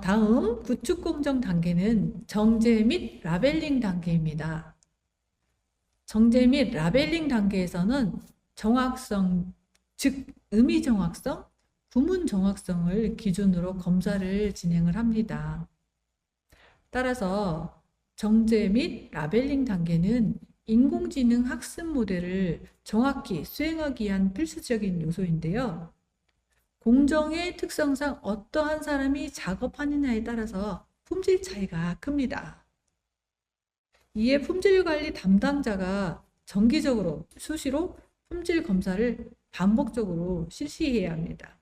다음 구축 공정 단계는 정제 및 라벨링 단계입니다. 정제 및 라벨링 단계에서는 정확성, 즉 의미 정확성, 구문 정확성을 기준으로 검사를 진행을 합니다. 따라서 정제 및 라벨링 단계는 인공지능 학습 모델을 정확히 수행하기 위한 필수적인 요소인데요. 공정의 특성상 어떠한 사람이 작업하느냐에 따라서 품질 차이가 큽니다. 이에 품질 관리 담당자가 정기적으로 수시로 품질 검사를 반복적으로 실시해야 합니다.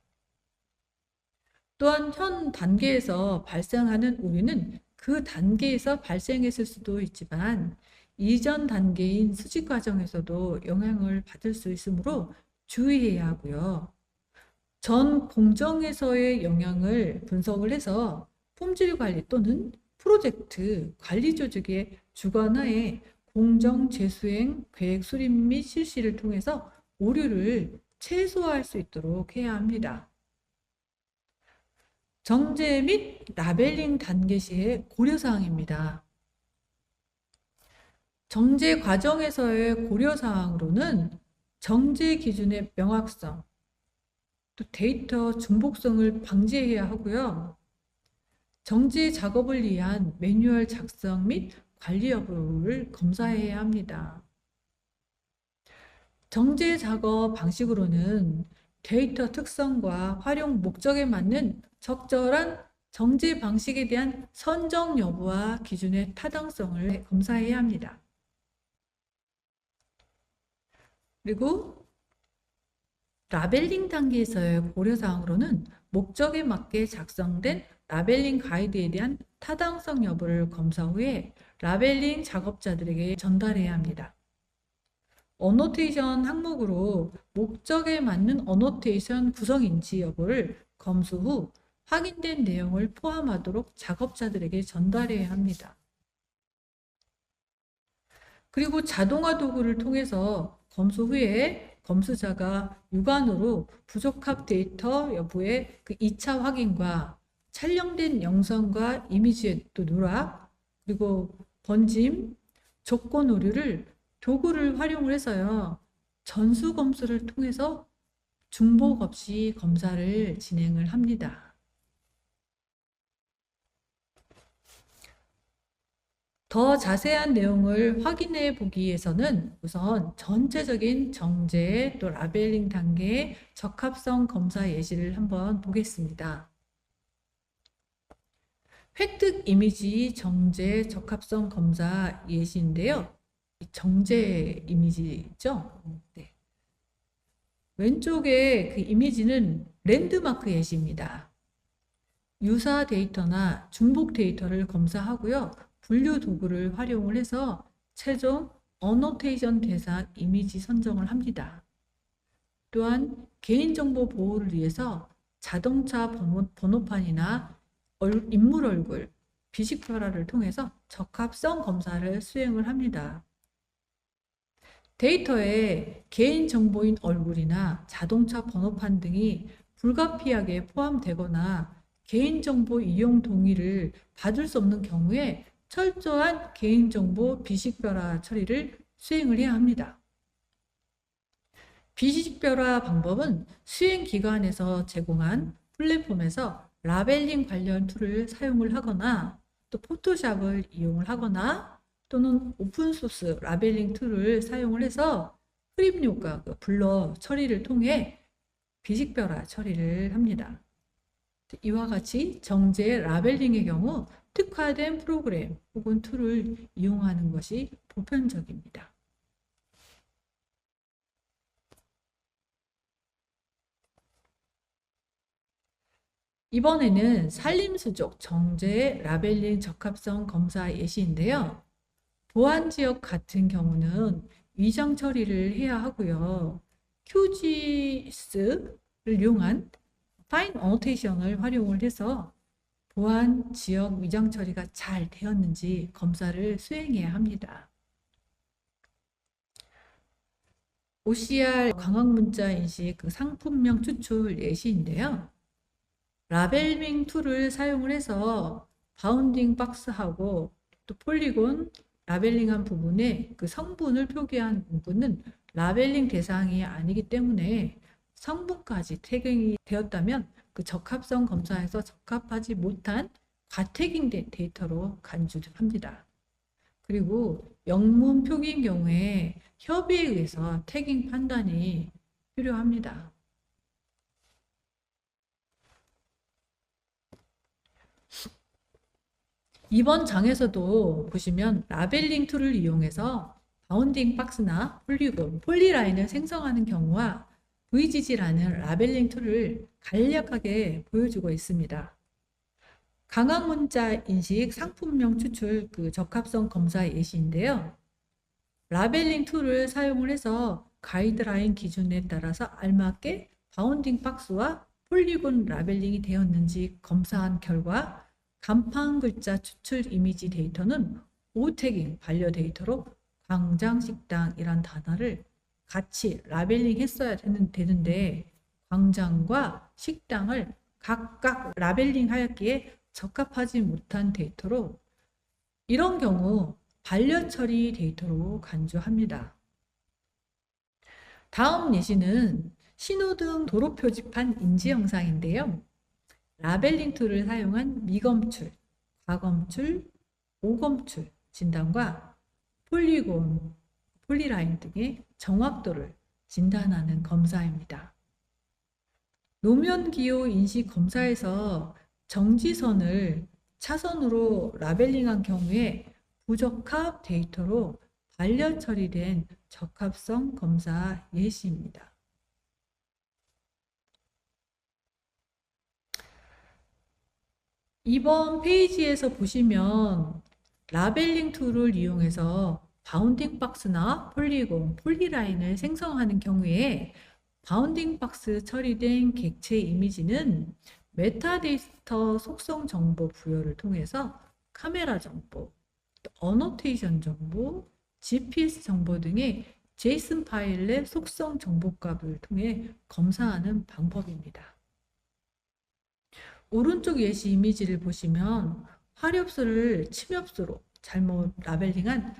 또한 현 단계에서 발생하는 오류는 그 단계에서 발생했을 수도 있지만 이전 단계인 수집 과정에서도 영향을 받을 수 있으므로 주의해야 하고요. 전 공정에서의 영향을 분석을 해서 품질 관리 또는 프로젝트 관리 조직의 주관하에 공정 재수행 계획 수립 및 실시를 통해서 오류를 최소화할 수 있도록 해야 합니다. 정제 및 라벨링 단계 시의 고려사항입니다. 정제 과정에서의 고려사항으로는 정제 기준의 명확성, 또 데이터 중복성을 방지해야 하고요. 정제 작업을 위한 매뉴얼 작성 및 관리 여부를 검사해야 합니다. 정제 작업 방식으로는 데이터 특성과 활용 목적에 맞는 적절한 정제 방식에 대한 선정 여부와 기준의 타당성을 검사해야 합니다. 그리고 라벨링 단계에서의 고려사항으로는 목적에 맞게 작성된 라벨링 가이드에 대한 타당성 여부를 검사 후에 라벨링 작업자들에게 전달해야 합니다. 어노테이션 항목으로 목적에 맞는 어노테이션 구성인지 여부를 검수 후 확인된 내용을 포함하도록 작업자들에게 전달해야 합니다. 그리고 자동화 도구를 통해서 검수 후에 검수자가 육안으로 부적합 데이터 여부의 그 2차 확인과 촬영된 영상과 이미지의 또 누락, 그리고 번짐, 조건 오류를 도구를 활용을 해서요. 전수 검수를 통해서 중복 없이 검사를 진행을 합니다. 더 자세한 내용을 확인해 보기 위해서는 우선 전체적인 정제 또 라벨링 단계의 적합성 검사 예시를 한번 보겠습니다. 획득 이미지 정제 적합성 검사 예시인데요. 정제 이미지죠. 네. 왼쪽에 그 이미지는 랜드마크 예시입니다. 유사 데이터나 중복 데이터를 검사하고요. 분류 도구를 활용을 해서 최종 어노테이션 대상 이미지 선정을 합니다. 또한 개인정보 보호를 위해서 자동차 번호판이나 인물 얼굴, 비식별화를 통해서 적합성 검사를 수행을 합니다. 데이터에 개인정보인 얼굴이나 자동차 번호판 등이 불가피하게 포함되거나 개인정보 이용 동의를 받을 수 없는 경우에 철저한 개인정보 비식별화 처리를 수행을 해야 합니다. 비식별화 방법은 수행기관에서 제공한 플랫폼에서 라벨링 관련 툴을 사용을 하거나 또 포토샵을 이용을 하거나 또는 오픈소스 라벨링 툴을 사용을 해서 흐림 효과, 블러 처리를 통해 비식별화 처리를 합니다. 이와 같이 정제 라벨링의 경우 특화된 프로그램 혹은 툴을 이용하는 것이 보편적입니다. 이번에는 산림수족 정제 라벨링 적합성 검사 예시인데요. 보안지역 같은 경우는 위장 처리를 해야 하고요. QGIS를 이용한 파인 어노테이션을 활용을 해서 보안 지역 위장 처리가 잘 되었는지 검사를 수행해야 합니다. OCR 광학 문자 인식 그 상품명 추출 예시인데요. 라벨링 툴을 사용을 해서 바운딩 박스하고 또 폴리곤 라벨링한 부분에 그 성분을 표기한 부분은 라벨링 대상이 아니기 때문에 성분까지 태깅이 되었다면 그 적합성 검사에서 적합하지 못한 과태깅된 데이터로 간주합니다. 그리고 영문 표기인 경우에 협의에 의해서 태깅 판단이 필요합니다. 이번 장에서도 보시면 라벨링 툴을 이용해서 바운딩 박스나 폴리곤, 폴리라인을 생성하는 경우와 VGG라는 라벨링 툴을 간략하게 보여주고 있습니다. 강한 문자 인식 상품명 추출 그 적합성 검사 예시인데요. 라벨링 툴을 사용을 해서 가이드라인 기준에 따라서 알맞게 바운딩 박스와 폴리곤 라벨링이 되었는지 검사한 결과 간판 글자 추출 이미지 데이터는 오태깅 반려 데이터로 광장식당이란 단어를 같이 라벨링 했어야 되는데 광장과 식당을 각각 라벨링 하였기에 적합하지 못한 데이터로 이런 경우 반려 처리 데이터로 간주합니다. 다음 예시는 신호등 도로 표지판 인지 영상인데요. 라벨링 툴을 사용한 미검출, 과검출, 오검출 진단과 폴리곤, 폴리라인 등의 정확도를 진단하는 검사입니다. 노면 기호 인식 검사에서 정지선을 차선으로 라벨링한 경우에 부적합 데이터로 반려 처리된 적합성 검사 예시입니다. 이번 페이지에서 보시면 라벨링 툴을 이용해서 바운딩 박스나 폴리곤, 폴리라인을 생성하는 경우에 바운딩 박스 처리된 객체 이미지는 메타데이터 속성 정보 부여를 통해서 카메라 정보, 어노테이션 정보, GPS 정보 등의 JSON 파일의 속성 정보값을 통해 검사하는 방법입니다. 오른쪽 예시 이미지를 보시면 화렵수를 침엽수로 잘못 라벨링한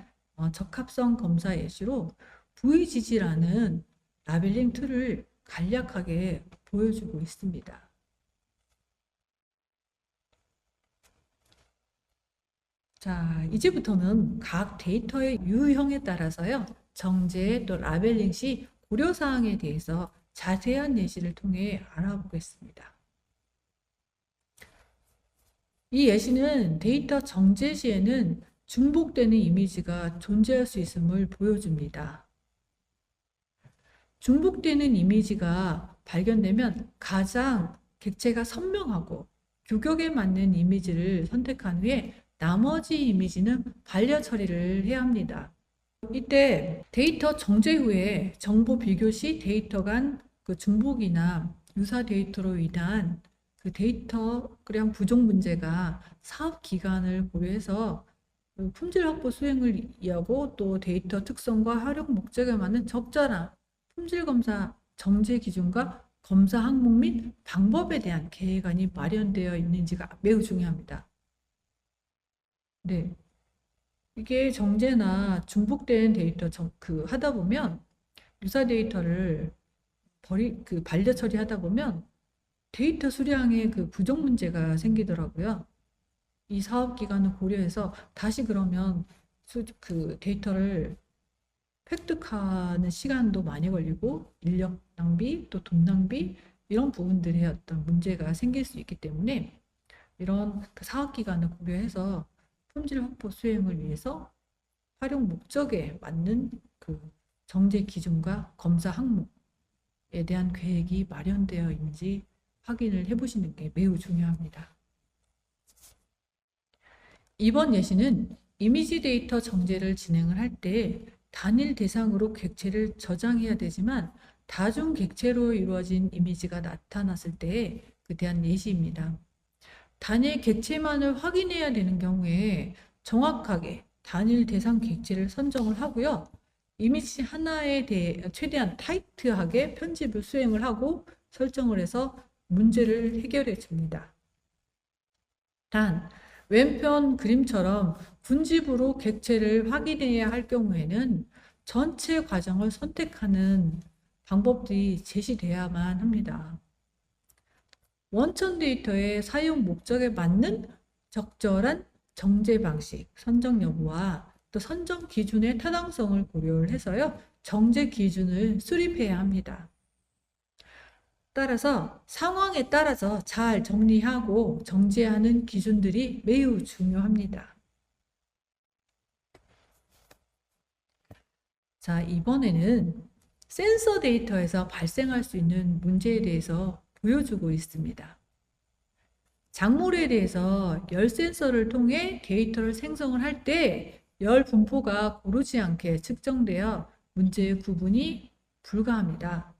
적합성 검사 예시로 VGG라는 라벨링 툴을 간략하게 보여주고 있습니다. 자, 이제부터는 각 데이터의 유형에 따라서요, 정제 또 라벨링 시 고려사항에 대해서 자세한 예시를 통해 알아보겠습니다. 이 예시는 데이터 정제 시에는 중복되는 이미지가 존재할 수 있음을 보여줍니다. 중복되는 이미지가 발견되면 가장 객체가 선명하고 규격에 맞는 이미지를 선택한 후에 나머지 이미지는 반려 처리를 해야 합니다. 이때 데이터 정제 후에 정보 비교 시 데이터 간 그 중복이나 유사 데이터로 인한 그 데이터량 부족 문제가 사업 기간을 고려해서 품질 확보 수행을 이하고 또 데이터 특성과 활용 목적에 맞는 적절한 품질 검사 정제 기준과 검사 항목 및 방법에 대한 계획안이 마련되어 있는지가 매우 중요합니다. 네. 이게 정제나 중복된 데이터 하다 보면 유사 데이터를 반려 처리하다 보면 데이터 수량에 그 부족 문제가 생기더라고요. 이 사업 기간을 고려해서 다시 그러면 그 데이터를 획득하는 시간도 많이 걸리고 인력 낭비 또 돈 낭비 이런 부분들의 어떤 문제가 생길 수 있기 때문에 이런 그 사업 기간을 고려해서 품질 확보 수행을 위해서 활용 목적에 맞는 그 정제 기준과 검사 항목에 대한 계획이 마련되어 있는지 확인을 해보시는 게 매우 중요합니다. 이번 예시는 이미지 데이터 정제를 진행을 할 때 단일 대상으로 객체를 저장해야 되지만 다중 객체로 이루어진 이미지가 나타났을 때에 그 대한 예시입니다. 단일 객체만을 확인해야 되는 경우에 정확하게 단일 대상 객체를 선정을 하고요. 이미지 하나에 대해 최대한 타이트하게 편집을 수행을 하고 설정을 해서 문제를 해결해 줍니다. 단, 왼편 그림처럼 분집으로 객체를 확인해야 할 경우에는 전체 과정을 선택하는 방법들이 제시돼야만 합니다. 원천 데이터의 사용 목적에 맞는 적절한 정제 방식, 선정 여부와 또 선정 기준의 타당성을 고려를 해서요, 정제 기준을 수립해야 합니다. 따라서 상황에 따라서 잘 정리하고 정제하는 기준들이 매우 중요합니다. 자, 이번에는 센서 데이터에서 발생할 수 있는 문제에 대해서 보여주고 있습니다. 작물에 대해서 열 센서를 통해 데이터를 생성을 할 때 열 분포가 고르지 않게 측정되어 문제의 구분이 불가합니다.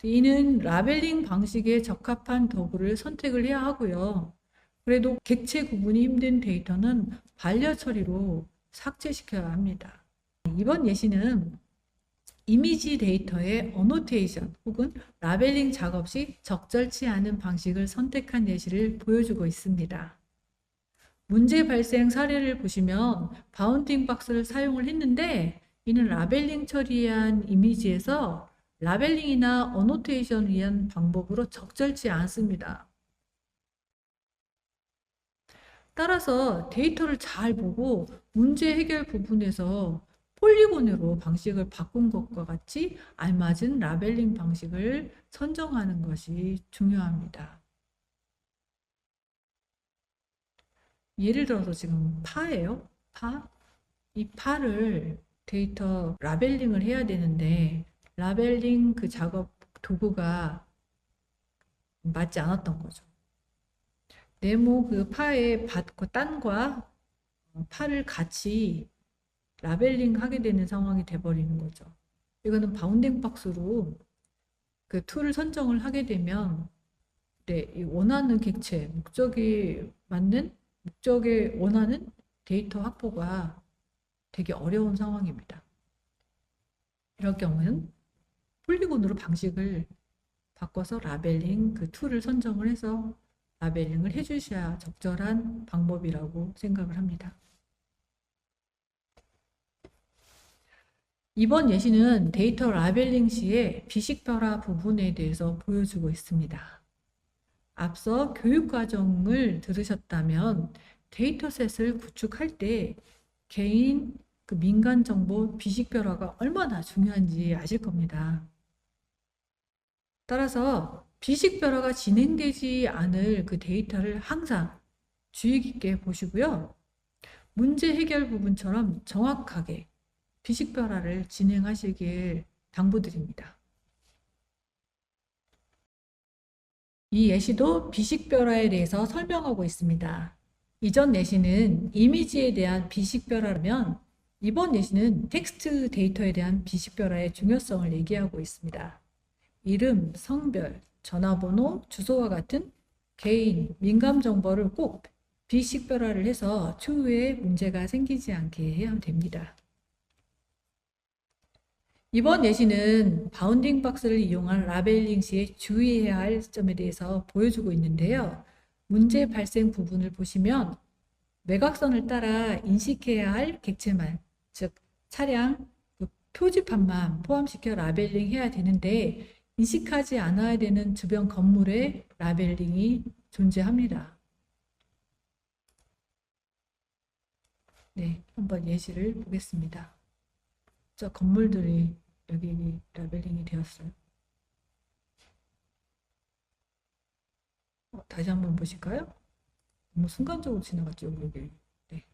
이는 라벨링 방식에 적합한 도구를 선택을 해야 하고요. 그래도 객체 구분이 힘든 데이터는 반려 처리로 삭제시켜야 합니다. 이번 예시는 이미지 데이터의 어노테이션 혹은 라벨링 작업 시 적절치 않은 방식을 선택한 예시를 보여주고 있습니다. 문제 발생 사례를 보시면 바운딩 박스를 사용을 했는데 이는 라벨링 처리한 이미지에서 라벨링이나 어노테이션을 위한 방법으로 적절치 않습니다. 따라서 데이터를 잘 보고 문제 해결 부분에서 폴리곤으로 방식을 바꾼 것과 같이 알맞은 라벨링 방식을 선정하는 것이 중요합니다. 예를 들어서 지금 파예요. 파. 이 파를 데이터 라벨링을 해야 되는데 라벨링 그 작업 도구가 맞지 않았던 거죠. 네모 그 파의 밭과 땅과 파를 같이 라벨링 하게 되는 상황이 돼버리는 거죠. 이거는 바운딩 박스로 그 툴을 선정을 하게 되면 이 원하는 객체, 목적에 원하는 데이터 확보가 되게 어려운 상황입니다. 이럴 경우는 폴리곤으로 방식을 바꿔서 라벨링 그 툴을 선정을 해서 라벨링을 해주셔야 적절한 방법이라고 생각을 합니다. 이번 예시는 데이터 라벨링 시의 비식별화 부분에 대해서 보여주고 있습니다. 앞서 교육과정을 들으셨다면 데이터셋을 구축할 때 개인 그 민간 정보 비식별화가 얼마나 중요한지 아실 겁니다. 따라서 비식별화가 진행되지 않을 그 데이터를 항상 주의 깊게 보시고요. 문제 해결 부분처럼 정확하게 비식별화를 진행하시길 당부드립니다. 이 예시도 비식별화에 대해서 설명하고 있습니다. 이전 예시는 이미지에 대한 비식별화라면 이번 예시는 텍스트 데이터에 대한 비식별화의 중요성을 얘기하고 있습니다. 이름, 성별, 전화번호, 주소와 같은 개인, 민감 정보를 꼭 비식별화를 해서 추후에 문제가 생기지 않게 해야 됩니다. 이번 예시는 바운딩 박스를 이용한 라벨링 시에 주의해야 할 점에 대해서 보여주고 있는데요. 문제 발생 부분을 보시면 매각선을 따라 인식해야 할 객체만, 즉 차량 그 표지판만 포함시켜 라벨링 해야 되는데 인식하지 않아야 되는 주변 건물에 라벨링이 존재합니다. 네, 한번 예시를 보겠습니다. 저 건물들이 여기 라벨링이 되었어요. 다시 한번 보실까요? 너무 순간적으로 지나갔죠, 여기. 네.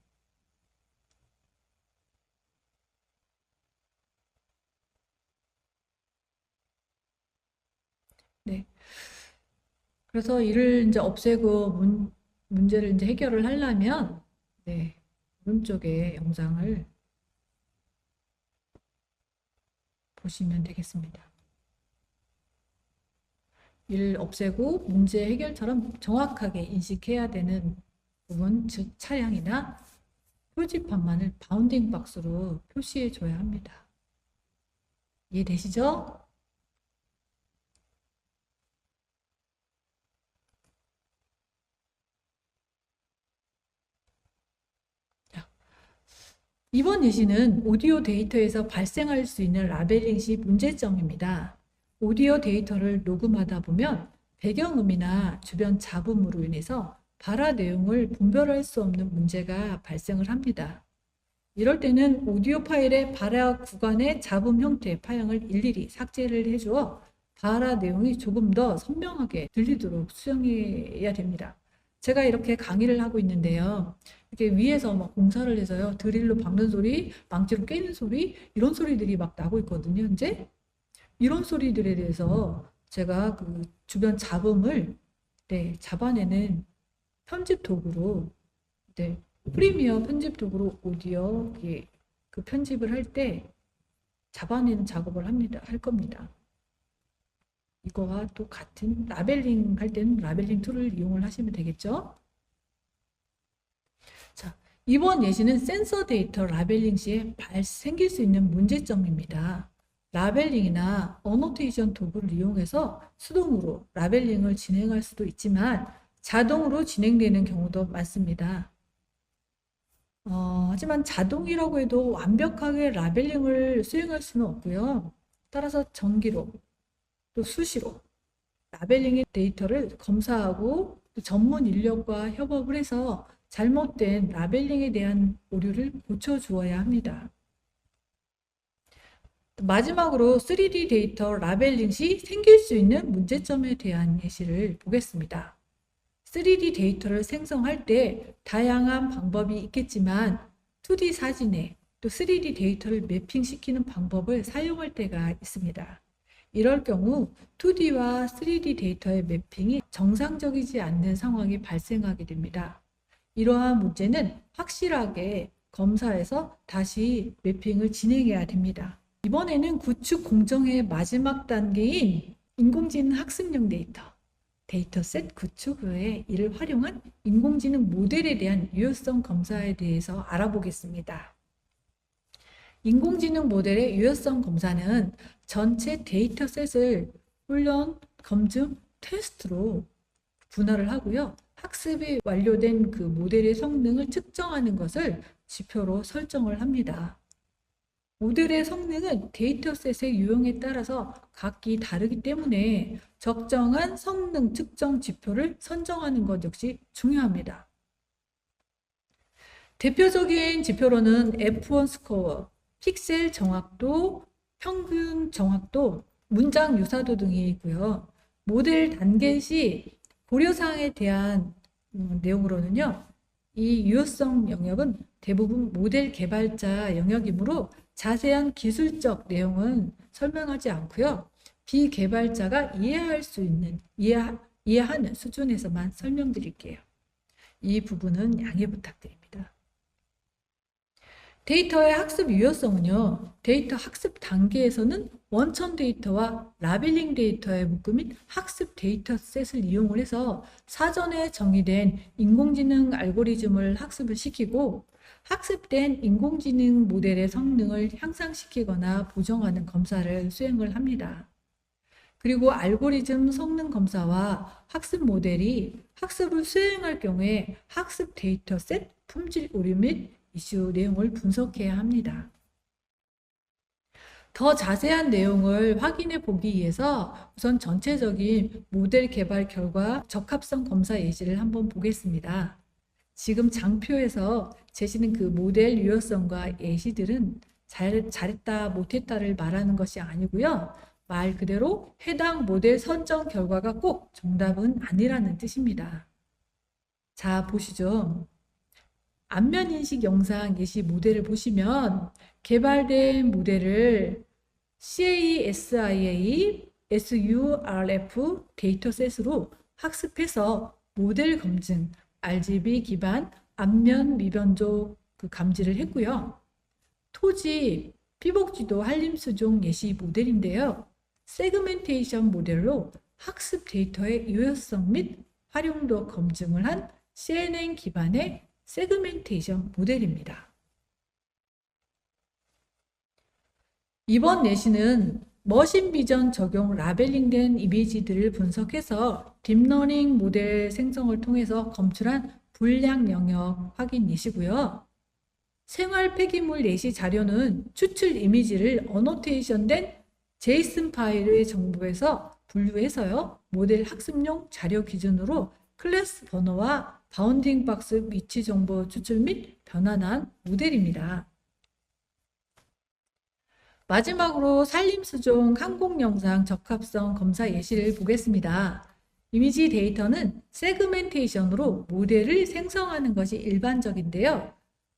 네. 그래서 이를 이제 없애고 문제를 이제 해결을 하려면, 네. 오른쪽에 영상을 보시면 되겠습니다. 이를 없애고 문제 해결처럼 정확하게 인식해야 되는 부분, 즉 차량이나 표지판만을 바운딩 박스로 표시해 줘야 합니다. 이해되시죠? 이번 예시는 오디오 데이터에서 발생할 수 있는 라벨링 시 문제점입니다. 오디오 데이터를 녹음하다 보면 배경음이나 주변 잡음으로 인해서 발화 내용을 분별할 수 없는 문제가 발생을 합니다. 이럴 때는 오디오 파일의 발화 구간의 잡음 형태의 파형을 일일이 삭제를 해주어 발화 내용이 조금 더 선명하게 들리도록 수정해야 됩니다. 제가 이렇게 강의를 하고 있는데요. 이렇게 위에서 막 공사를 해서요. 드릴로 박는 소리, 망치로 깨는 소리, 이런 소리들이 막 나고 있거든요. 현재 이런 소리들에 대해서 제가 그 주변 잡음을 잡아내는 편집 도구로 프리미어 편집 도구로 오디오 그 편집을 할 때 잡아내는 작업을 할 겁니다. 이거와 또 같은 라벨링 할 때는 라벨링 툴을 이용을 하시면 되겠죠. 자, 이번 예시는 센서 데이터 라벨링 시에 생길 수 있는 문제점입니다. 라벨링이나 어노테이션 도구를 이용해서 수동으로 라벨링을 진행할 수도 있지만 자동으로 진행되는 경우도 많습니다. 하지만 자동이라고 해도 완벽하게 라벨링을 수행할 수는 없고요. 따라서 정기로 또 수시로 라벨링의 데이터를 검사하고 또 전문 인력과 협업을 해서 잘못된 라벨링에 대한 오류를 고쳐주어야 합니다. 마지막으로 3D 데이터 라벨링 시 생길 수 있는 문제점에 대한 예시를 보겠습니다. 3D 데이터를 생성할 때 다양한 방법이 있겠지만 2D 사진에 또 3D 데이터를 매핑시키는 방법을 사용할 때가 있습니다. 이럴 경우 2D와 3D 데이터의 매핑이 정상적이지 않는 상황이 발생하게 됩니다. 이러한 문제는 확실하게 검사해서 다시 매핑을 진행해야 됩니다. 이번에는 구축 공정의 마지막 단계인 인공지능 학습용 데이터셋 구축 후에 이를 활용한 인공지능 모델에 대한 유효성 검사에 대해서 알아보겠습니다. 인공지능 모델의 유효성 검사는 전체 데이터셋을 훈련, 검증, 테스트로 분할을 하고요. 학습이 완료된 그 모델의 성능을 측정하는 것을 지표로 설정을 합니다. 모델의 성능은 데이터셋의 유형에 따라서 각기 다르기 때문에 적정한 성능 측정 지표를 선정하는 것 역시 중요합니다. 대표적인 지표로는 F1 스코어, 픽셀 정확도, 평균 정확도, 문장 유사도 등이 있고요. 모델 단계 시 고려사항에 대한 내용으로는요. 이 유효성 영역은 대부분 모델 개발자 영역이므로 자세한 기술적 내용은 설명하지 않고요. 비개발자가 이해할 수 있는, 이해하는 수준에서만 설명드릴게요. 이 부분은 양해 부탁드립니다. 데이터의 학습 유효성은요. 데이터 학습 단계에서는 원천 데이터와 라벨링 데이터의 묶음인 학습 데이터셋을 이용을 해서 사전에 정의된 인공지능 알고리즘을 학습을 시키고 학습된 인공지능 모델의 성능을 향상시키거나 보정하는 검사를 수행을 합니다. 그리고 알고리즘 성능 검사와 학습 모델이 학습을 수행할 경우에 학습 데이터셋 품질 오류 및 이슈 내용을 분석해야 합니다. 더 자세한 내용을 확인해 보기 위해서 우선 전체적인 모델 개발 결과 적합성 검사 예시를 한번 보겠습니다. 지금 장표에서 제시는 그 모델 유효성과 예시들은 잘했다, 못했다를 말하는 것이 아니고요. 말 그대로 해당 모델 선정 결과가 꼭 정답은 아니라는 뜻입니다. 자, 보시죠. 안면인식 영상 예시 모델을 보시면 개발된 모델을 CASIA, SURF 데이터셋으로 학습해서 모델 검증, RGB 기반 안면 미변조 감지를 했고요. 토지, 피복지도 한림수종 예시 모델인데요. 세그멘테이션 모델로 학습 데이터의 유효성 및 활용도 검증을 한 CNN 기반의 세그멘테이션 모델입니다. 이번 예시는 머신 비전 적용 라벨링된 이미지들을 분석해서 딥러닝 모델 생성을 통해서 검출한 불량 영역 확인 예시고요. 생활 폐기물 예시 자료는 추출 이미지를 어노테이션된 제이슨 파일의 정보에서 분류해서요. 모델 학습용 자료 기준으로 클래스 번호와 바운딩 박스 위치 정보 추출 및 변환한 모델입니다. 마지막으로 산림수종 항공 영상 적합성 검사 예시를 보겠습니다. 이미지 데이터는 세그멘테이션으로 모델을 생성하는 것이 일반적인데요.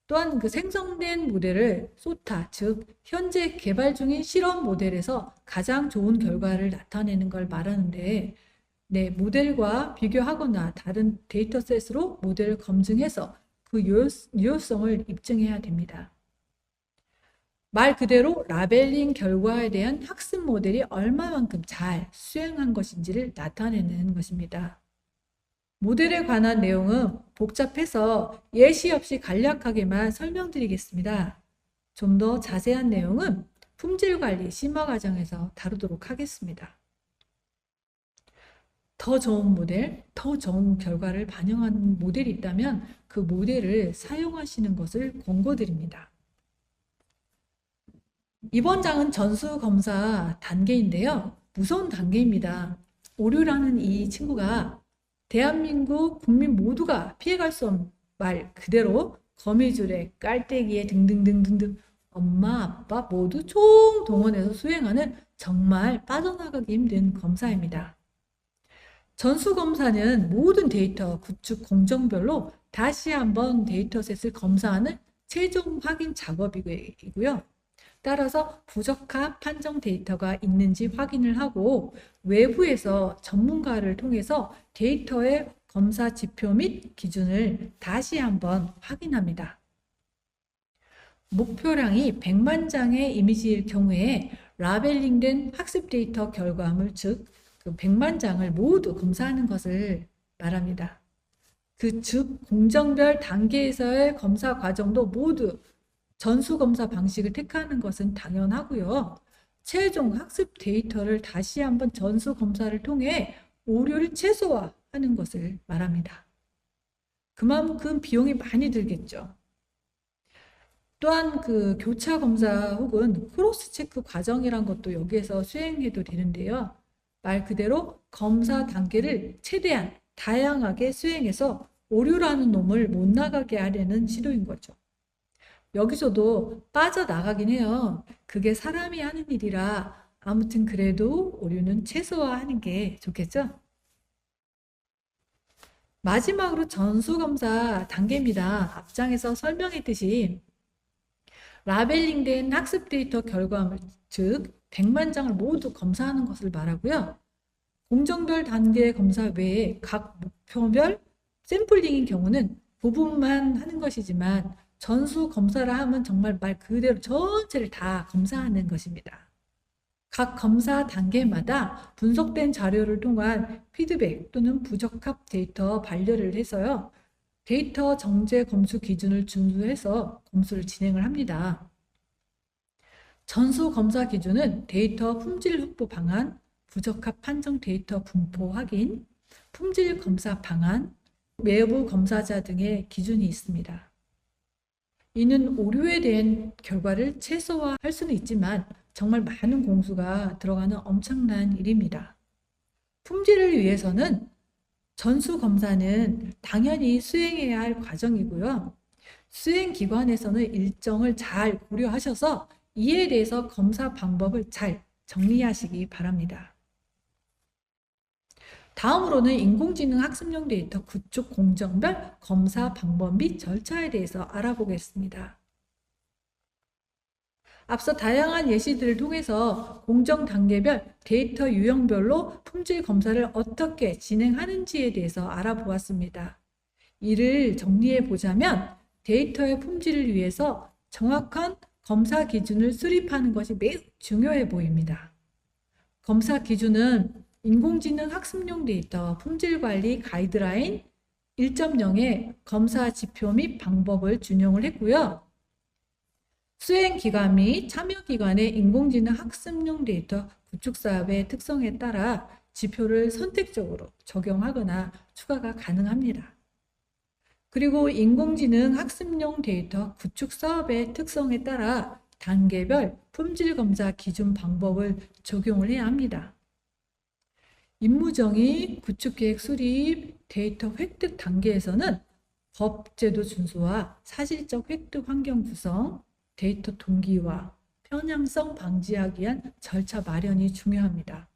또한 그 생성된 모델을 소타, 즉 현재 개발 중인 실험 모델에서 가장 좋은 결과를 나타내는 걸 말하는데, 네, 모델과 비교하거나 다른 데이터셋으로 모델을 검증해서 그 유효성을 입증해야 됩니다. 말 그대로 라벨링 결과에 대한 학습 모델이 얼마만큼 잘 수행한 것인지를 나타내는 것입니다. 모델에 관한 내용은 복잡해서 예시 없이 간략하게만 설명드리겠습니다. 좀 더 자세한 내용은 품질관리 심화 과정에서 다루도록 하겠습니다. 더 좋은 모델, 더 좋은 결과를 반영하는 모델이 있다면 그 모델을 사용하시는 것을 권고드립니다. 이번 장은 전수검사 단계인데요. 무서운 단계입니다. 오류라는 이 친구가 대한민국 국민 모두가 피해갈 수 없는 말 그대로 거미줄에 깔때기에 등등등등등 엄마 아빠 모두 총동원해서 수행하는 정말 빠져나가기 힘든 검사입니다. 전수검사는 모든 데이터 구축 공정별로 다시 한번 데이터셋을 검사하는 최종 확인 작업이고요. 따라서 부적합 판정 데이터가 있는지 확인을 하고 외부에서 전문가를 통해서 데이터의 검사 지표 및 기준을 다시 한번 확인합니다. 목표량이 100만 장의 이미지일 경우에 라벨링된 학습 데이터 결과물, 즉 그 100만 장을 모두 검사하는 것을 말합니다. 즉 공정별 단계에서의 검사 과정도 모두 전수검사 방식을 택하는 것은 당연하고요. 최종 학습 데이터를 다시 한번 전수검사를 통해 오류를 최소화하는 것을 말합니다. 그만큼 비용이 많이 들겠죠. 또한 그 교차 검사 혹은 크로스 체크 과정이란 것도 여기에서 수행해도 되는데요. 말 그대로 검사 단계를 최대한 다양하게 수행해서 오류라는 놈을 못 나가게 하려는 시도인 거죠. 여기서도 빠져나가긴 해요. 그게 사람이 하는 일이라 아무튼 그래도 오류는 최소화하는 게 좋겠죠? 마지막으로 전수검사 단계입니다. 앞장에서 설명했듯이 라벨링된 학습 데이터 결과물, 즉 100만 장을 모두 검사하는 것을 말하고요. 공정별 단계 검사 외에 각 목표별 샘플링인 경우는 부분만 하는 것이지만 전수 검사를 하면 정말 말 그대로 전체를 다 검사하는 것입니다. 각 검사 단계마다 분석된 자료를 통한 피드백 또는 부적합 데이터 반려를 해서요. 데이터 정제 검수 기준을 준수해서 검수를 진행을 합니다. 전수 검사 기준은 데이터 품질 확보 방안, 부적합 판정 데이터 분포 확인, 품질 검사 방안, 외부 검사자 등의 기준이 있습니다. 이는 오류에 대한 결과를 최소화할 수는 있지만 정말 많은 공수가 들어가는 엄청난 일입니다. 품질을 위해서는 전수검사는 당연히 수행해야 할 과정이고요. 수행기관에서는 일정을 잘 고려하셔서 이에 대해서 검사 방법을 잘 정리하시기 바랍니다. 다음으로는 인공지능 학습용 데이터 구축 공정별 검사 방법 및 절차에 대해서 알아보겠습니다. 앞서 다양한 예시들을 통해서 공정 단계별 데이터 유형별로 품질 검사를 어떻게 진행하는지에 대해서 알아보았습니다. 이를 정리해 보자면 데이터의 품질을 위해서 정확한 검사 기준을 수립하는 것이 매우 중요해 보입니다. 검사 기준은 인공지능 학습용 데이터 품질관리 가이드라인 1.0의 검사 지표 및 방법을 준용을 했고요. 수행기관 및 참여기관의 인공지능 학습용 데이터 구축사업의 특성에 따라 지표를 선택적으로 적용하거나 추가가 가능합니다. 그리고 인공지능 학습용 데이터 구축 사업의 특성에 따라 단계별 품질 검사 기준 방법을 적용을 해야 합니다. 임무정의, 구축계획 수립, 데이터 획득 단계에서는 법제도 준수와 사실적 획득 환경 구성, 데이터 동기화, 편향성 방지하기 위한 절차 마련이 중요합니다.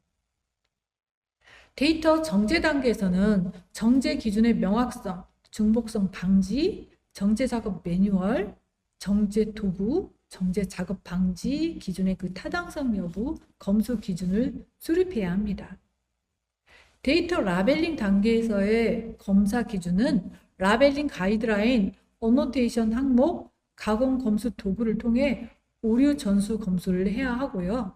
데이터 정제 단계에서는 정제 기준의 명확성, 중복성 방지, 정제 작업 매뉴얼, 정제 도구, 정제 작업 방지 기준의 그 타당성 여부, 검수 기준을 수립해야 합니다. 데이터 라벨링 단계에서의 검사 기준은 라벨링 가이드라인, 어노테이션 항목, 가공 검수 도구를 통해 오류 전수 검수를 해야 하고요.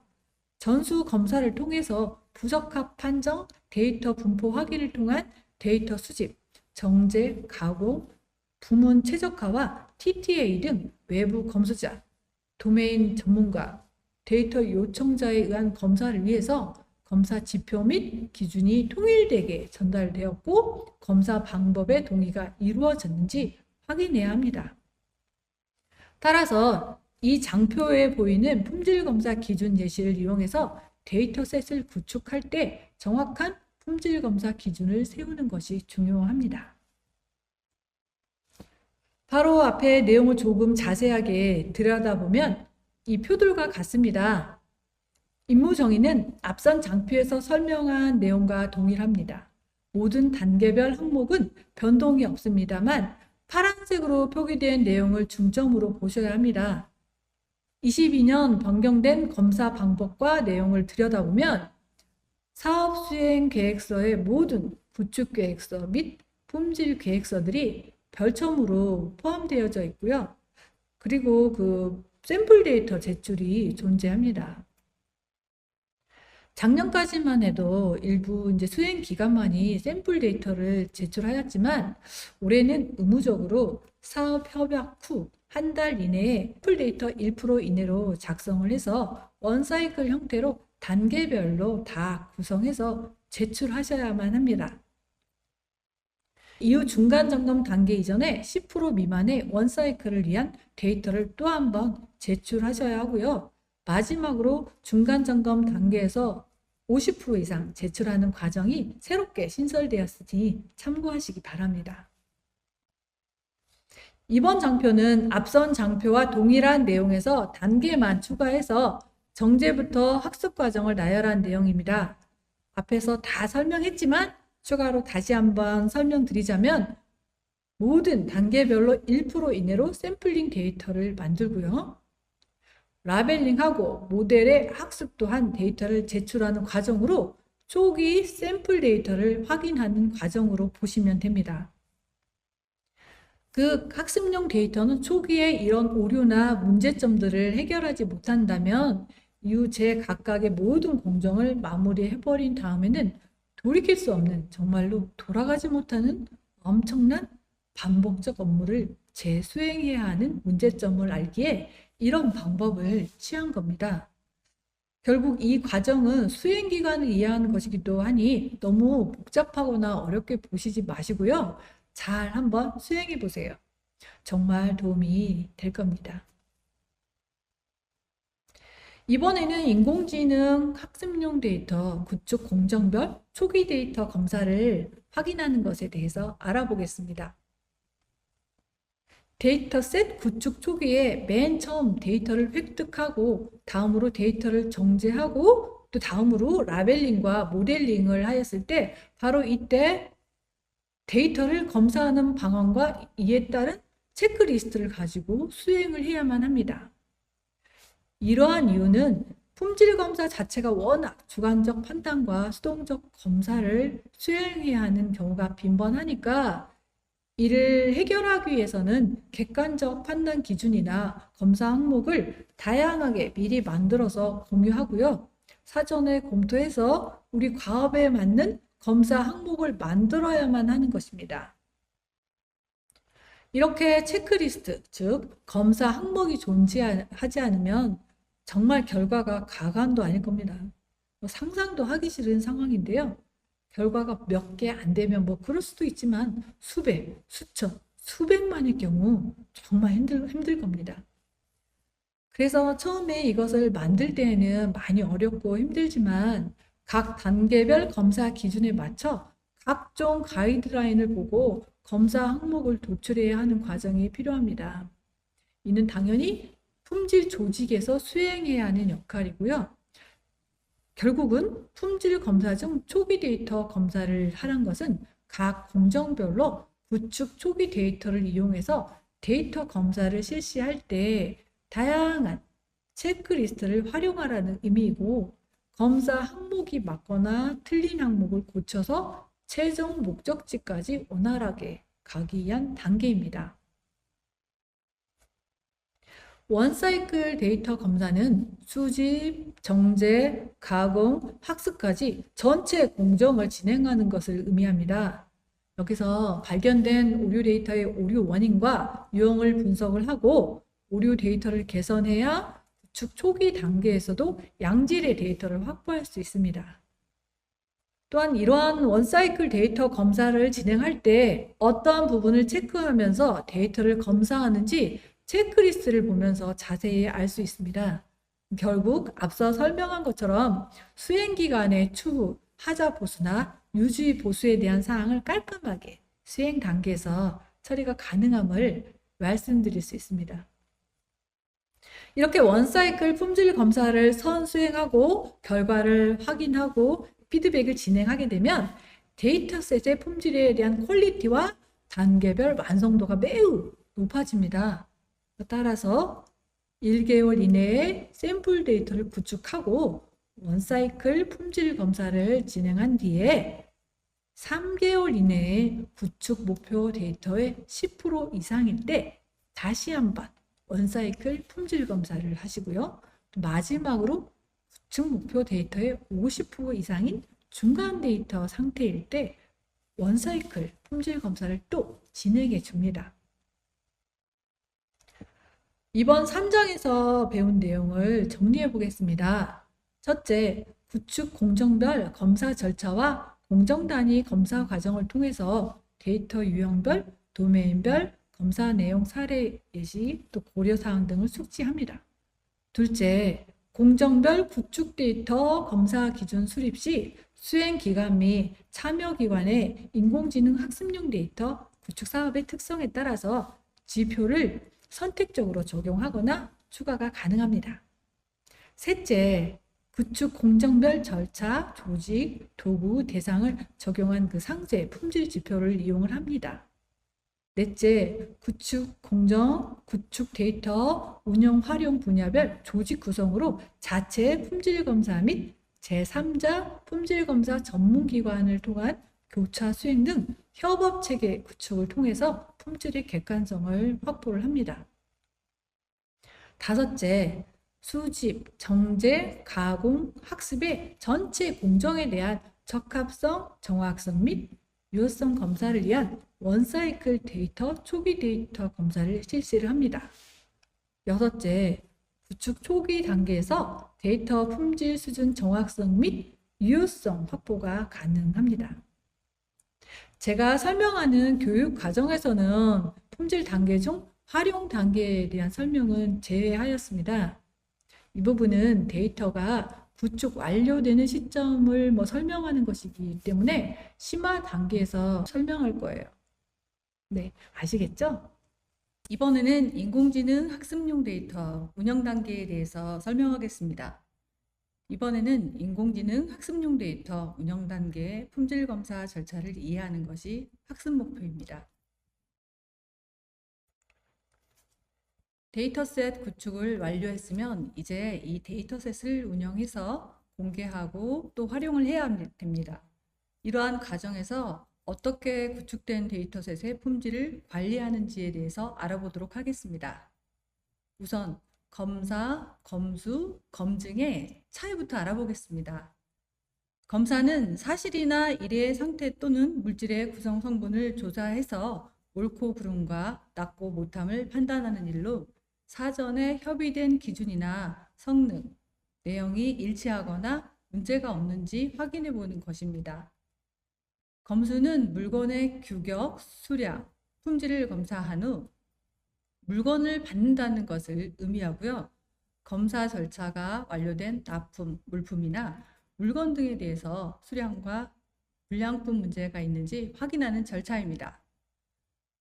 전수 검사를 통해서 부적합 판정, 데이터 분포 확인을 통한 데이터 수집, 정제, 가공, 부문 최적화와 TTA 등 외부 검수자, 도메인 전문가, 데이터 요청자에 의한 검사를 위해서 검사 지표 및 기준이 통일되게 전달되었고 검사 방법의 동의가 이루어졌는지 확인해야 합니다. 따라서 이 장표에 보이는 품질검사 기준 예시를 이용해서 데이터셋을 구축할 때 정확한 품질검사 기준을 세우는 것이 중요합니다. 바로 앞에 내용을 조금 자세하게 들여다보면 이 표들과 같습니다. 임무정의는 앞선 장표에서 설명한 내용과 동일합니다. 모든 단계별 항목은 변동이 없습니다만 파란색으로 표기된 내용을 중점으로 보셔야 합니다. 22년 변경된 검사 방법과 내용을 들여다보면 사업 수행 계획서의 모든 구축 계획서 및 품질 계획서들이 별첨으로 포함되어져 있고요. 그리고 그 샘플 데이터 제출이 존재합니다. 작년까지만 해도 일부 이제 수행 기관만이 샘플 데이터를 제출하였지만 올해는 의무적으로 사업 협약 후 한 달 이내에 샘플 데이터 1% 이내로 작성을 해서 원사이클 형태로 단계별로 다 구성해서 제출하셔야만 합니다. 이후 중간 점검 단계 이전에 10% 미만의 원사이클을 위한 데이터를 또 한 번 제출하셔야 하고요. 마지막으로 중간 점검 단계에서 50% 이상 제출하는 과정이 새롭게 신설되었으니 참고하시기 바랍니다. 이번 장표는 앞선 장표와 동일한 내용에서 단계만 추가해서 정제부터 학습 과정을 나열한 내용입니다. 앞에서 다 설명했지만 추가로 다시 한번 설명드리자면 모든 단계별로 1% 이내로 샘플링 데이터를 만들고요. 라벨링하고 모델의 학습 또한 데이터를 제출하는 과정으로 초기 샘플 데이터를 확인하는 과정으로 보시면 됩니다. 그 학습용 데이터는 초기에 이런 오류나 문제점들을 해결하지 못한다면 이후 제각각의 모든 공정을 마무리해버린 다음에는 돌이킬 수 없는 정말로 돌아가지 못하는 엄청난 반복적 업무를 재수행해야 하는 문제점을 알기에 이런 방법을 취한 겁니다. 결국 이 과정은 수행기간을 이해하는 것이기도 하니 너무 복잡하거나 어렵게 보시지 마시고요. 잘 한번 수행해 보세요. 정말 도움이 될 겁니다. 이번에는 인공지능 학습용 데이터 구축 공정별 초기 데이터 검사를 확인하는 것에 대해서 알아보겠습니다. 데이터셋 구축 초기에 맨 처음 데이터를 획득하고 다음으로 데이터를 정제하고 또 다음으로 라벨링과 모델링을 하였을 때 바로 이때 데이터를 검사하는 방안과 이에 따른 체크리스트를 가지고 수행을 해야만 합니다. 이러한 이유는 품질 검사 자체가 워낙 주관적 판단과 수동적 검사를 수행해야 하는 경우가 빈번하니까 이를 해결하기 위해서는 객관적 판단 기준이나 검사 항목을 다양하게 미리 만들어서 공유하고요. 사전에 검토해서 우리 과업에 맞는 검사 항목을 만들어야만 하는 것입니다. 이렇게 체크리스트, 즉 검사 항목이 존재하지 않으면 정말 결과가 가관도 아닐 겁니다. 상상도 하기 싫은 상황인데요. 결과가 몇 개 안 되면 뭐 그럴 수도 있지만 수백, 수천, 수백만일 경우 정말 힘들 겁니다. 그래서 처음에 이것을 만들 때에는 많이 어렵고 힘들지만 각 단계별 검사 기준에 맞춰 각종 가이드라인을 보고 검사 항목을 도출해야 하는 과정이 필요합니다. 이는 당연히 품질 조직에서 수행해야 하는 역할이고요. 결국은 품질 검사 중 초기 데이터 검사를 하란 것은 각 공정별로 구축 초기 데이터를 이용해서 데이터 검사를 실시할 때 다양한 체크리스트를 활용하라는 의미이고, 검사 항목이 맞거나 틀린 항목을 고쳐서 최종 목적지까지 원활하게 가기 위한 단계입니다. 원사이클 데이터 검사는 수집, 정제, 가공, 학습까지 전체 공정을 진행하는 것을 의미합니다. 여기서 발견된 오류 데이터의 오류 원인과 유형을 분석을 하고 오류 데이터를 개선해야 구축 초기 단계에서도 양질의 데이터를 확보할 수 있습니다. 또한 이러한 원사이클 데이터 검사를 진행할 때 어떠한 부분을 체크하면서 데이터를 검사하는지 체크리스트를 보면서 자세히 알 수 있습니다. 결국 앞서 설명한 것처럼 수행기간의 추후, 하자 보수나 유지 보수에 대한 사항을 깔끔하게 수행 단계에서 처리가 가능함을 말씀드릴 수 있습니다. 이렇게 원사이클 품질 검사를 수행하고 결과를 확인하고 피드백을 진행하게 되면 데이터셋의 품질에 대한 퀄리티와 단계별 완성도가 매우 높아집니다. 따라서 1개월 이내에 샘플 데이터를 구축하고 원사이클 품질 검사를 진행한 뒤에 3개월 이내에 구축 목표 데이터의 10% 이상일 때 다시 한번 원사이클 품질 검사를 하시고요. 마지막으로 구축 목표 데이터의 50% 이상인 중간 데이터 상태일 때 원사이클 품질 검사를 또 진행해 줍니다. 이번 3장에서 배운 내용을 정리해 보겠습니다. 첫째, 구축 공정별 검사 절차와 공정 단위 검사 과정을 통해서 데이터 유형별, 도메인별 검사 내용 사례 예시, 또 고려사항 등을 숙지합니다. 둘째, 공정별 구축 데이터 검사 기준 수립 시 수행기관 및 참여기관의 인공지능 학습용 데이터 구축 사업의 특성에 따라서 지표를 선택적으로 적용하거나 추가가 가능합니다. 셋째, 구축 공정별 절차, 조직, 도구, 대상을 적용한 그 상세 품질 지표를 이용을 합니다. 넷째, 구축 공정, 구축 데이터, 운영 활용 분야별 조직 구성으로 자체 품질 검사 및 제3자 품질 검사 전문기관을 통한 교차 수행 등 협업 체계 구축을 통해서 품질의 객관성을 확보를 합니다. 다섯째, 수집, 정제, 가공, 학습의 전체 공정에 대한 적합성, 정확성 및 유효성 검사를 위한 원사이클 데이터 초기 데이터 검사를 실시를 합니다. 여섯째, 구축 초기 단계에서 데이터 품질 수준 정확성 및 유효성 확보가 가능합니다. 제가 설명하는 교육 과정에서는 품질 단계 중 활용 단계에 대한 설명은 제외하였습니다. 이 부분은 데이터가 구축 완료되는 시점을 설명하는 것이기 때문에 심화 단계에서 설명할 거예요. 네, 아시겠죠? 이번에는 인공지능 학습용 데이터 운영 단계에 대해서 설명하겠습니다. 이번에는 인공지능 학습용 데이터 운영 단계의 품질 검사 절차를 이해하는 것이 학습 목표입니다. 데이터셋 구축을 완료했으면 이제 이 데이터셋을 운영해서 공개하고 또 활용을 해야 됩니다. 이러한 과정에서 어떻게 구축된 데이터셋의 품질을 관리하는지에 대해서 알아보도록 하겠습니다. 우선 검사, 검수, 검증의 차이부터 알아보겠습니다. 검사는 사실이나 일의 상태 또는 물질의 구성 성분을 조사해서 옳고 그름과 낮고 못함을 판단하는 일로 사전에 협의된 기준이나 성능, 내용이 일치하거나 문제가 없는지 확인해 보는 것입니다. 검수는 물건의 규격, 수량, 품질을 검사한 후 물건을 받는다는 것을 의미하고요. 검사 절차가 완료된 납품, 물품이나 물건 등에 대해서 수량과 불량품 문제가 있는지 확인하는 절차입니다.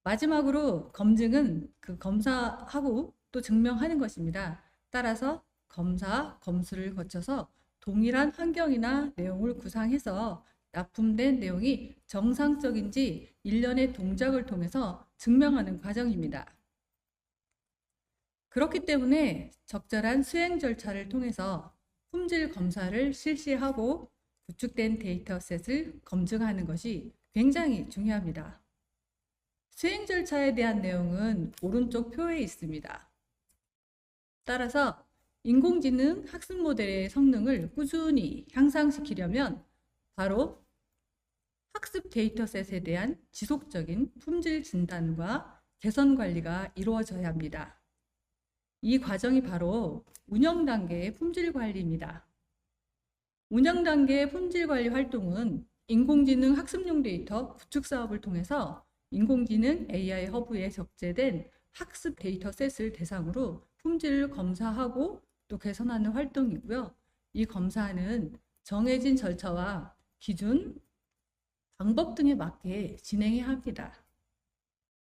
마지막으로 검증은 그 검사하고 또 증명하는 것입니다. 따라서 검사, 검수를 거쳐서 동일한 환경이나 내용을 구상해서 납품된 내용이 정상적인지 일련의 동작을 통해서 증명하는 과정입니다. 그렇기 때문에 적절한 수행 절차를 통해서 품질 검사를 실시하고 구축된 데이터셋을 검증하는 것이 굉장히 중요합니다. 수행 절차에 대한 내용은 오른쪽 표에 있습니다. 따라서 인공지능 학습 모델의 성능을 꾸준히 향상시키려면 바로 학습 데이터셋에 대한 지속적인 품질 진단과 개선 관리가 이루어져야 합니다. 이 과정이 바로 운영 단계의 품질 관리입니다. 운영 단계의 품질 관리 활동은 인공지능 학습용 데이터 구축 사업을 통해서 인공지능 AI 허브에 적재된 학습 데이터셋을 대상으로 품질을 검사하고 또 개선하는 활동이고요. 이 검사는 정해진 절차와 기준, 방법 등에 맞게 진행해야 합니다.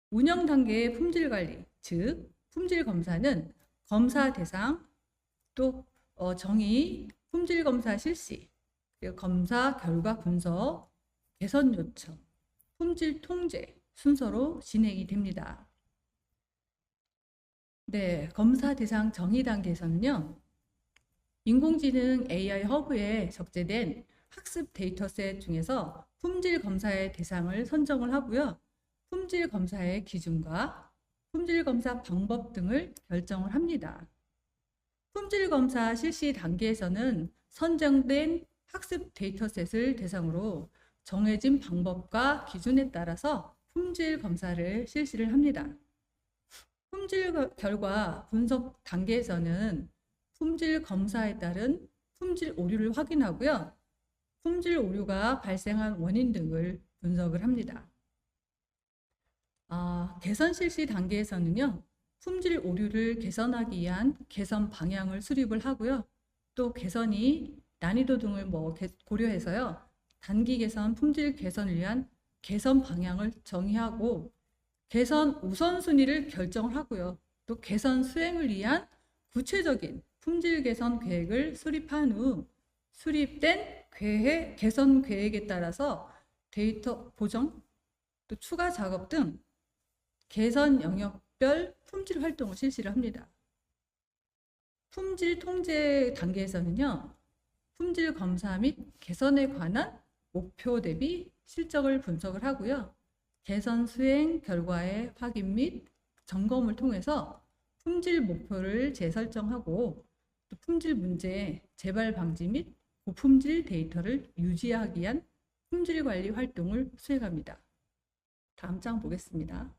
운영 단계의 품질 관리, 즉 품질 검사는 검사 대상, 또 정의, 품질 검사 실시, 그리고 검사 결과 분석, 개선 요청, 품질 통제 순서로 진행이 됩니다. 네, 검사 대상 정의 단계에서는요, 인공지능 AI 허브에 적재된 학습 데이터셋 중에서 품질 검사의 대상을 선정을 하고요. 품질 검사의 기준과 품질 검사 방법 등을 결정을 합니다. 품질 검사 실시 단계에서는 선정된 학습 데이터셋을 대상으로 정해진 방법과 기준에 따라서 품질 검사를 실시를 합니다. 품질 결과 분석 단계에서는 품질 검사에 따른 품질 오류를 확인하고요. 품질 오류가 발생한 원인 등을 분석을 합니다. 개선 실시 단계에서는요, 품질 오류를 개선하기 위한 개선 방향을 수립을 하고요. 또 개선이 난이도 등을 고려해서요, 단기 개선, 품질 개선을 위한 개선 방향을 정의하고 개선 우선순위를 결정을 하고요. 또 개선 수행을 위한 구체적인 품질 개선 계획을 수립한 후 수립된 개선 계획에 따라서 데이터 보정, 또 추가 작업 등 개선 영역별 품질 활동을 실시를 합니다. 품질 통제 단계에서는요, 품질 검사 및 개선에 관한 목표 대비 실적을 분석을 하고요. 개선 수행 결과의 확인 및 점검을 통해서 품질 목표를 재설정하고 또 품질 문제 재발 방지 및 고품질 데이터를 유지하기 위한 품질 관리 활동을 수행합니다. 다음 장 보겠습니다.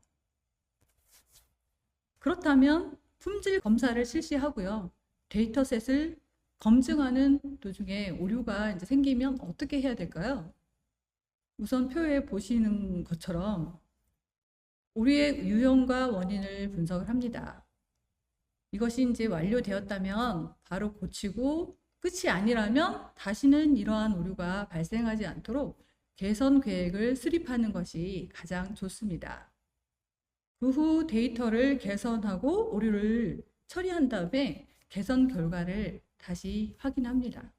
그렇다면 품질 검사를 실시하고요. 데이터셋을 검증하는 도중에 오류가 이제 생기면 어떻게 해야 될까요? 우선 표에 보시는 것처럼 오류의 유형과 원인을 분석을 합니다. 이것이 이제 완료되었다면 바로 고치고 끝이 아니라면 다시는 이러한 오류가 발생하지 않도록 개선 계획을 수립하는 것이 가장 좋습니다. 그 후 데이터를 개선하고 오류를 처리한 다음에 개선 결과를 다시 확인합니다.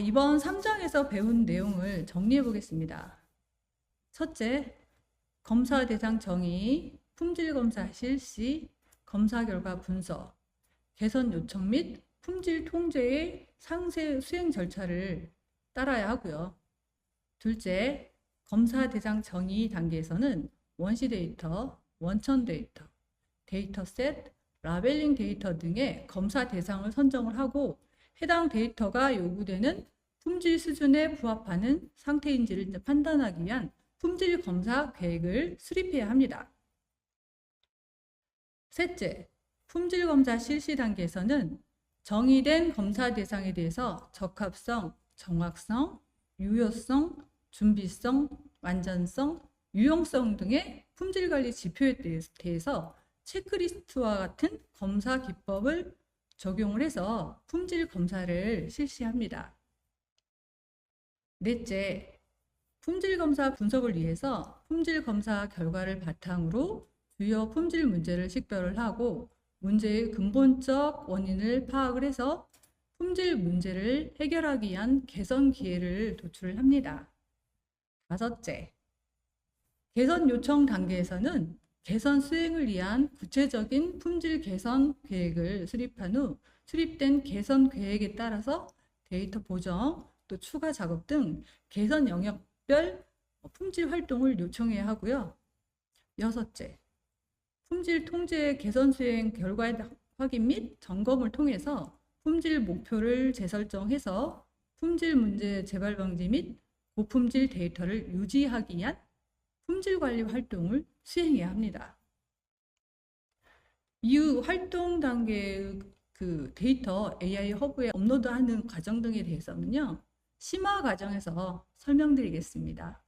이번 3장에서 배운 내용을 정리해 보겠습니다. 첫째, 검사 대상 정의, 품질 검사 실시, 검사 결과 분석, 개선 요청 및 품질 통제의 상세 수행 절차를 따라야 하고요. 둘째, 검사 대상 정의 단계에서는 원시 데이터, 원천 데이터, 데이터셋, 라벨링 데이터 등의 검사 대상을 선정을 하고 해당 데이터가 요구되는 품질 수준에 부합하는 상태인지를 판단하기 위한 품질 검사 계획을 수립해야 합니다. 셋째, 품질 검사 실시 단계에서는 정의된 검사 대상에 대해서 적합성, 정확성, 유효성, 준비성, 완전성, 유용성 등의 품질관리 지표에 대해서 체크리스트와 같은 검사 기법을 적용을 해서 품질 검사를 실시합니다. 넷째, 품질 검사 분석을 위해서 품질 검사 결과를 바탕으로 주요 품질 문제를 식별을 하고 문제의 근본적 원인을 파악을 해서 품질 문제를 해결하기 위한 개선 기회를 도출을 합니다. 다섯째, 개선 요청 단계에서는 개선 수행을 위한 구체적인 품질 개선 계획을 수립한 후 수립된 개선 계획에 따라서 데이터 보정, 또 추가 작업 등 개선 영역별 품질 활동을 요청해야 하고요. 여섯째, 품질 통제 개선 수행 결과의 확인 및 점검을 통해서 품질 목표를 재설정해서 품질 문제 재발 방지 및 고품질 데이터를 유지하기 위한 품질 관리 활동을 수행해야 합니다. 이후 활동 단계의 그 데이터 AI 허브에 업로드하는 과정 등에 대해서는요, 심화 과정에서 설명드리겠습니다.